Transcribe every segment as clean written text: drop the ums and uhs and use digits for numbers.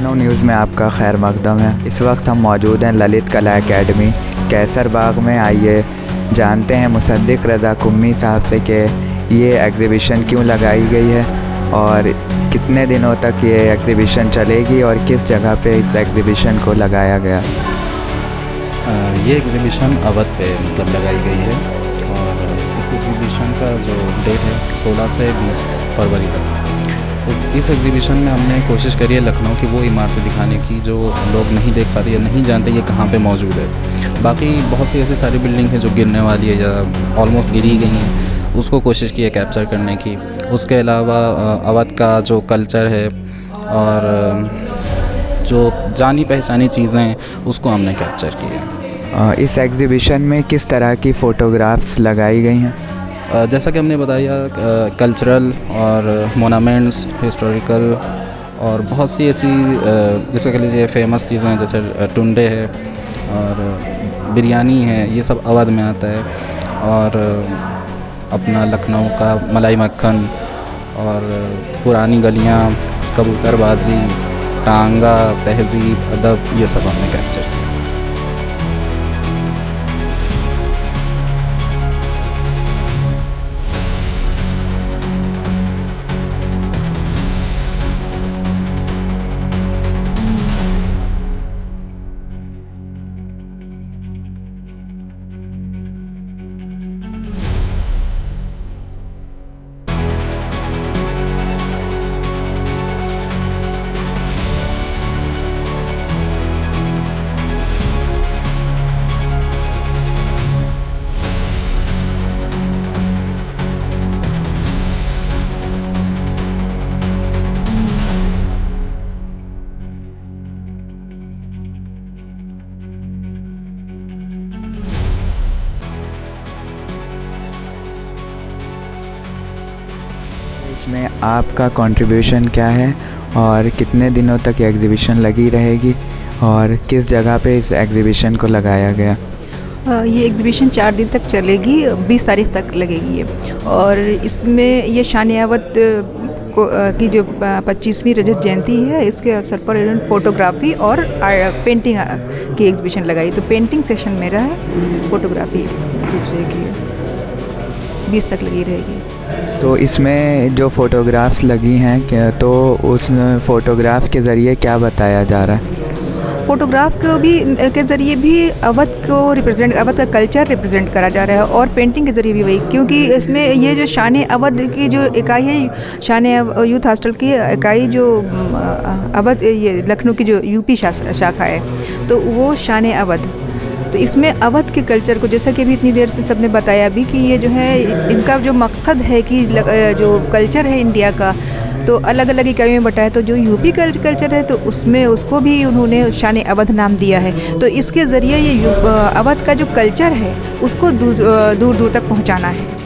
Lucknow news में आपका खैर मकदम है। इस वक्त हम मौजूद हैं ललित कला एकेडमी कैसर बाग में। आइए जानते हैं मुसद्दिक रज़ा कुम्मी साहब से कि ये एग्ज़िबिशन क्यों लगाई गई है और कितने दिनों तक ये एग्ज़िबिशन चलेगी और किस जगह पे इस एग्ज़िबिशन को लगाया गया। ये एग्ज़िबिशन अवध पे लगाई गई है और इस एग्ज़िबिशन का जो डेट है 16 से 20 फरवरी तक। इस एग्ज़िबिशन में हमने कोशिश करी है लखनऊ की वो इमारतें दिखाने की जो लोग नहीं देख पाते या नहीं जानते ये कहाँ पे मौजूद है। बाकी बहुत सी ऐसी सारी बिल्डिंग है जो गिरने वाली है या ऑलमोस्ट गिरी गई हैं, उसको कोशिश की है कैप्चर करने की। उसके अलावा अवध का जो कल्चर है और जो जानी पहचानी चीज़ें हैं उसको हमने कैप्चर किया है। इस एग्ज़िबिशन में किस तरह की फ़ोटोग्राफ्स लगाई गई हैं? जैसा कि हमने बताया कल्चरल और मोनामेंट्स, हिस्टोरिकल और बहुत सी ऐसी जैसे कह लीजिए फेमस चीज़ें हैं जैसे टुंडे है और बिरयानी है, ये सब अवध में आता है। और अपना लखनऊ का मलाई मक्खन और पुरानी गलियाँ, कबूतरबाजी, टांगा, तहज़ीब, अदब, ये सब हमने कैप्चर किया। इसमें आपका कंट्रीब्यूशन क्या है और कितने दिनों तक ये एग्ज़िबिशन लगी रहेगी और किस जगह पे इस एग्ज़िबिशन को लगाया गया? ये एग्ज़िबिशन 4 दिन तक चलेगी, 20 तारीख तक लगेगी ये। और इसमें ये शान अवध की जो 25वीं रजत जयंती है, इसके अवसर पर इन्होंने फ़ोटोग्राफ़ी और पेंटिंग की एग्ज़िबिशन लगाई। तो पेंटिंग सेशन मेरा है, फ़ोटोग्राफ़ी दूसरे की 20 तक लगी रहेगी। तो इसमें जो फ़ोटोग्राफ्स लगी हैं क्या, तो उस फ़ोटोग्राफ के ज़रिए क्या बताया जा रहा है? फ़ोटोग्राफ को भी के ज़रिए भी अवध को रिप्रेजेंट, अवध का कल्चर रिप्रेजेंट करा जा रहा है और पेंटिंग के ज़रिए भी वही, क्योंकि इसमें ये जो शान अवध की जो इकाई है, शान यूथ हॉस्टल की इकाई जो अवध ये लखनऊ की जो यूपी शाखा है, तो वो शान अवध। तो इसमें अवध के कल्चर को, जैसा कि अभी इतनी देर से सबने बताया भी कि ये जो है इनका जो मकसद है कि जो कल्चर है इंडिया का, तो अलग अलग इकाइयों में बटा है। तो जो यूपी कल्चर है तो उसमें उसको भी उन्होंने शान अवध नाम दिया है। तो इसके ज़रिए ये अवध का जो कल्चर है उसको दूर दूर तक पहुंचाना है।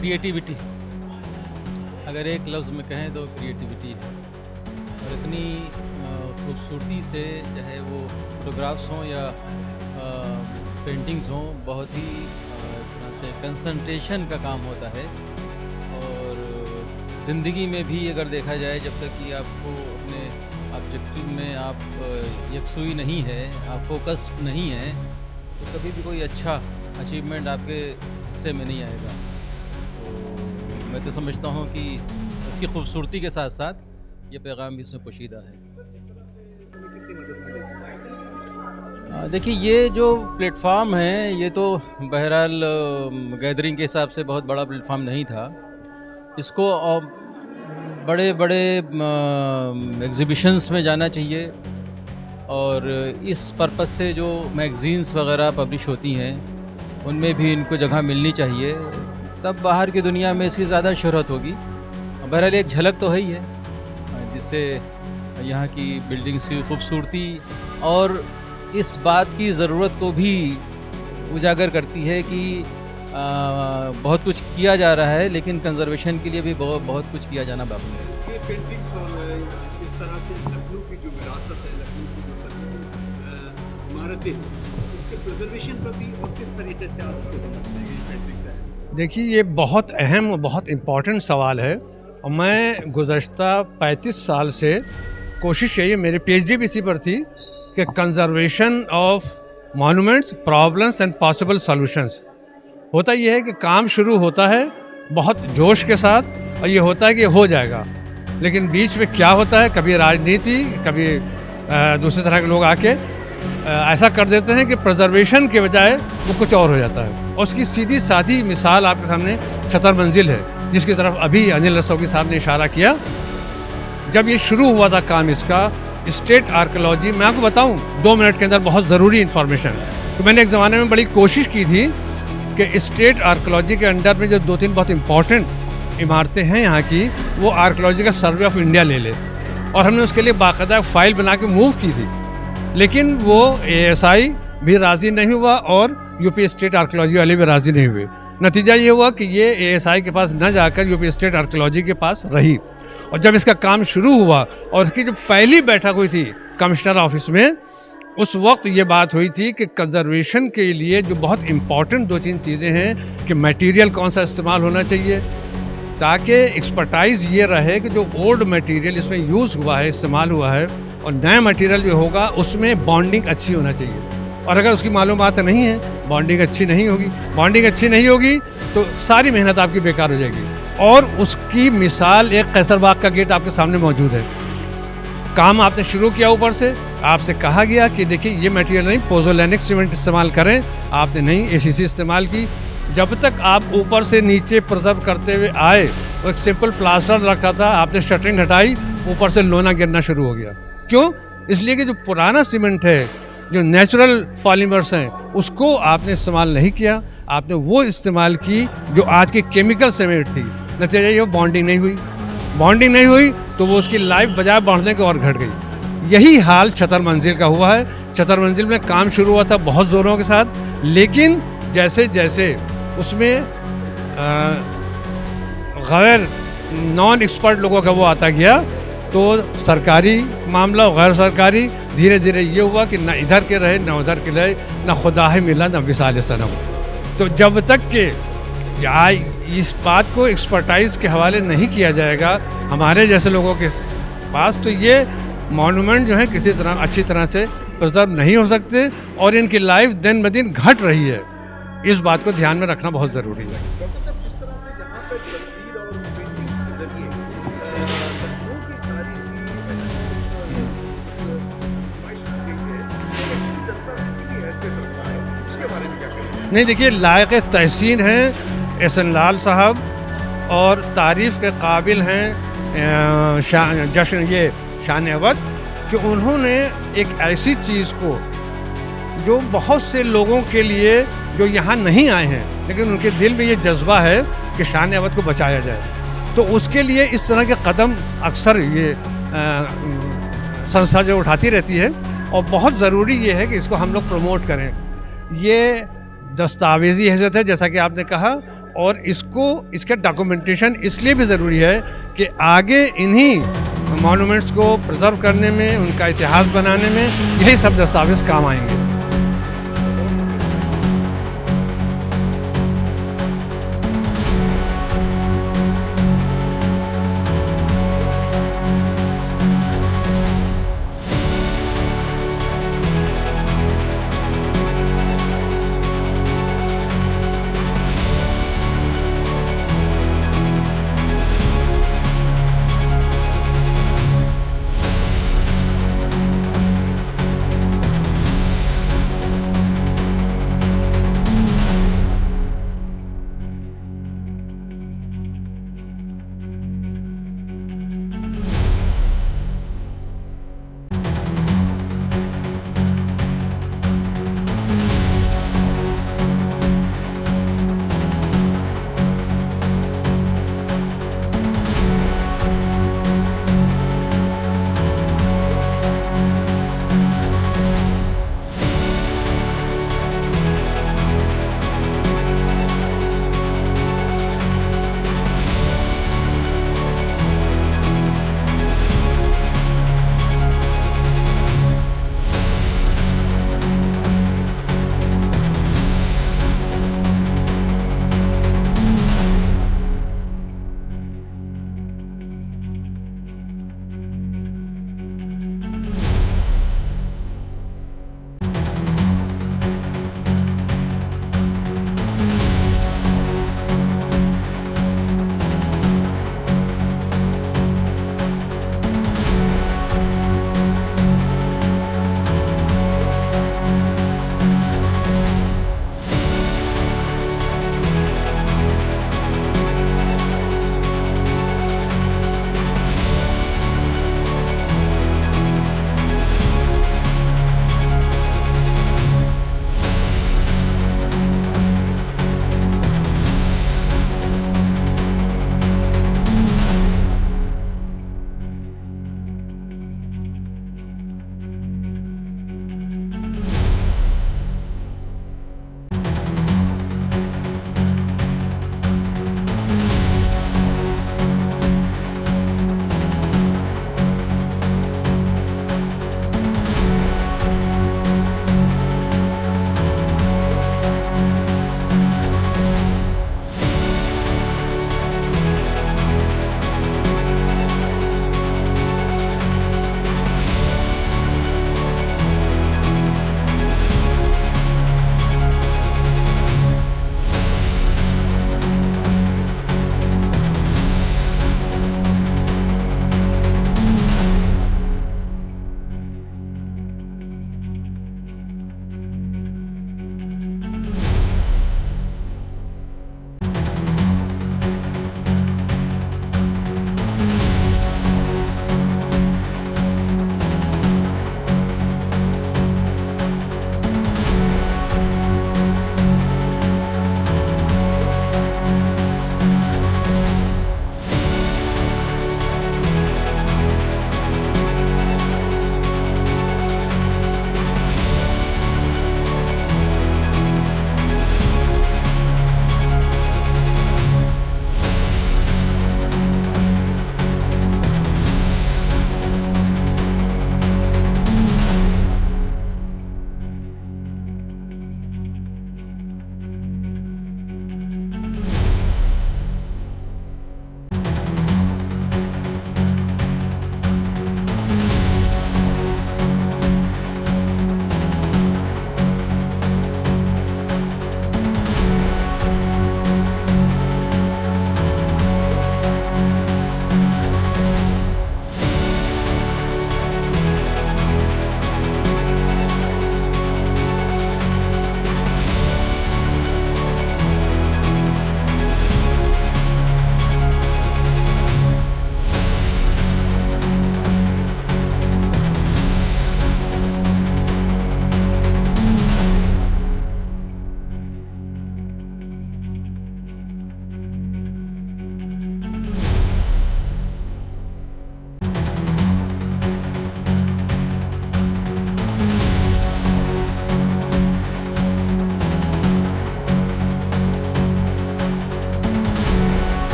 क्रिएटिविटी, अगर एक लफ्ज़ में कहें तो क्रिएटिविटी है। और इतनी खूबसूरती से चाहे वो फोटोग्राफ्स हों या पेंटिंग्स हों, बहुत ही तरह से कंसंट्रेशन का काम होता है। और ज़िंदगी में भी अगर देखा जाए, जब तक कि आपको अपने ऑब्जेक्टिव में आप यकसुई नहीं है, आप फोकस्ड नहीं हैं, तो कभी भी कोई अच्छा अचीवमेंट आपके हिस्से में नहीं आएगा। मैं तो समझता हूँ कि इसकी खूबसूरती के साथ साथ ये पैगाम भी इसमें पोशीदा है। देखिए, ये जो प्लेटफार्म है ये तो बहरहाल गैदरिंग के हिसाब से बहुत बड़ा प्लेटफार्म नहीं था। इसको बड़े बड़े एग्ज़िबिशंस में जाना चाहिए और इस पर्पज़ से जो मैगज़ीन्स वगैरह पब्लिश होती हैं उनमें भी इनको जगह मिलनी चाहिए, तब बाहर की दुनिया में इसकी ज़्यादा शोहरत होगी। बहरहाल एक झलक तो है ही है, जिससे यहाँ की बिल्डिंग्स की खूबसूरती और इस बात की ज़रूरत को भी उजागर करती है कि बहुत कुछ किया जा रहा है, लेकिन कंजर्वेशन के लिए भी बहुत कुछ किया जाना बाकी है। ये पेंटिंग्स और इस तरह से लखनऊ की जो विरासत है, लखनऊ की जो कदीम इमारतें हैं, उसके प्रिजर्वेशन पर भी और किस तरीके से आप उसको समझते हैं ये पेंटिंग्स है? देखिए, ये बहुत अहम और बहुत इम्पॉर्टेंट सवाल है और मैं गुज़श्ता 35 साल से कोशिश यही है, मेरी PhD भी इसी पर थी कि conservation of monuments, problems and possible solutions. होता ये है कि काम शुरू होता है बहुत जोश के साथ और ये होता है कि हो जाएगा, लेकिन बीच में क्या होता है, कभी राजनीति, कभी दूसरी तरह के लोग आके ऐसा कर देते हैं कि प्रिजर्वेशन के बजाय वो कुछ और हो जाता है। और उसकी सीधी सादी मिसाल आपके सामने छतर मंजिल है, जिसकी तरफ अभी अनिल रस्तोगी साहब ने इशारा किया। जब ये शुरू हुआ था काम इसका, स्टेट आर्कियोलॉजी, मैं आपको बताऊं 2 मिनट के अंदर बहुत ज़रूरी इन्फॉर्मेशन, तो मैंने एक ज़माने में बड़ी कोशिश की थी कि स्टेट आर्कियोलॉजी के अंडर में जो 2-3 बहुत इंपॉर्टेंट इमारतें हैं यहाँ की, वो आर्कियोलॉजिकल सर्वे ऑफ इंडिया ले ले, और हमने उसके लिए बाकायदा फाइल बना के मूव की थी, लेकिन वो ASI भी राज़ी नहीं हुआ और यूपी स्टेट आर्कियोलॉजी वाले भी राज़ी नहीं हुए। नतीजा ये हुआ कि ये ASI के पास न जाकर यूपी स्टेट आर्कियोलॉजी के पास रही, और जब इसका काम शुरू हुआ और इसकी जो पहली बैठक हुई थी कमिश्नर ऑफिस में, उस वक्त ये बात हुई थी कि कंजर्वेशन के लिए जो बहुत इम्पॉर्टेंट 2-3 चीज़ें हैं कि मटेरियल कौन सा इस्तेमाल होना चाहिए, ताकि एक्सपर्टाइज ये रहे कि जो ओल्ड मटेरियल इसमें यूज़ हुआ है, इस्तेमाल हुआ है, और नया मटेरियल जो होगा उसमें बॉन्डिंग अच्छी होना चाहिए। और अगर उसकी मालूमात नहीं है, बॉन्डिंग अच्छी नहीं होगी, बॉन्डिंग अच्छी नहीं होगी तो सारी मेहनत आपकी बेकार हो जाएगी। और उसकी मिसाल एक कैसरबाग का गेट आपके सामने मौजूद है। काम आपने शुरू किया, ऊपर से आपसे कहा गया कि देखिए ये मटेरियल नहीं, पोजोलैनिक सीमेंट इस्तेमाल करें, आपने नहीं ACC इस्तेमाल की। जब तक आप ऊपर से नीचे प्रिजर्व करते हुए आए, वो एक सिंपल प्लास्टर रखा था, आपने शटरिंग हटाई, ऊपर से लोना गिरना शुरू हो गया। क्यों? इसलिए कि जो पुराना सीमेंट है, जो नेचुरल पॉलीमर्स हैं, उसको आपने इस्तेमाल नहीं किया, आपने वो इस्तेमाल की जो आज की केमिकल सीमेंट थी। नतीजा ये बॉन्डिंग नहीं हुई, बॉन्डिंग नहीं हुई तो वो उसकी लाइफ बजाय बढ़ने के और घट गई। यही हाल छतर मंजिल का हुआ है। छतर मंजिल में काम शुरू हुआ था बहुत ज़ोरों के साथ, लेकिन जैसे जैसे उसमें गैर नॉन एक्सपर्ट लोगों का वो आता गया, तो सरकारी मामला और गैर सरकारी धीरे धीरे ये हुआ कि ना इधर के रहे ना उधर के रहे, ना खुदा है मिला ना विसाल सनम। तो जब तक के इस बात को एक्सपर्टाइज के हवाले नहीं किया जाएगा हमारे जैसे लोगों के पास, तो ये मॉन्यूमेंट जो है किसी तरह अच्छी तरह से प्रिजर्व नहीं हो सकते और इनकी लाइफ दिन ब दिन घट रही है। इस बात को ध्यान में रखना बहुत ज़रूरी है। डॉक्टर साहब, जिस तरह से यहाँ पे तस्वीर और पेंटिंग्स के जरिए लखनऊ की तारीखी दस्तावेज़ की हैसियत रखता है, उसके बारे में क्या कहेंगे? नहीं, देखिए, लायक तहसीन हैं एहसन लाल साहब और तारीफ़ के काबिल हैं शान अवध, कि उन्होंने एक ऐसी चीज़ को जो बहुत से लोगों के लिए जो यहाँ नहीं आए हैं लेकिन उनके दिल में ये जज्बा है कि शान अवध को बचाया जाए, तो उसके लिए इस तरह के कदम अक्सर ये संस्था जो उठाती रहती है, और बहुत ज़रूरी ये है कि इसको हम लोग प्रमोट करें। ये दस्तावेज़ी हैसियत है जैसा कि आपने कहा, और इसका डॉक्यूमेंटेशन इसलिए भी ज़रूरी है कि आगे इन्हीं मॉन्यूमेंट्स को प्रिजर्व करने में, उनका इतिहास बनाने में यही सब दस्तावेज़ काम आएंगे।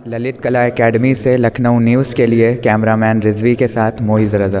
ललित कला एकेडमी से लखनऊ न्यूज़ के लिए कैमरामैन रिजवी के साथ मोइज़ रज़ा।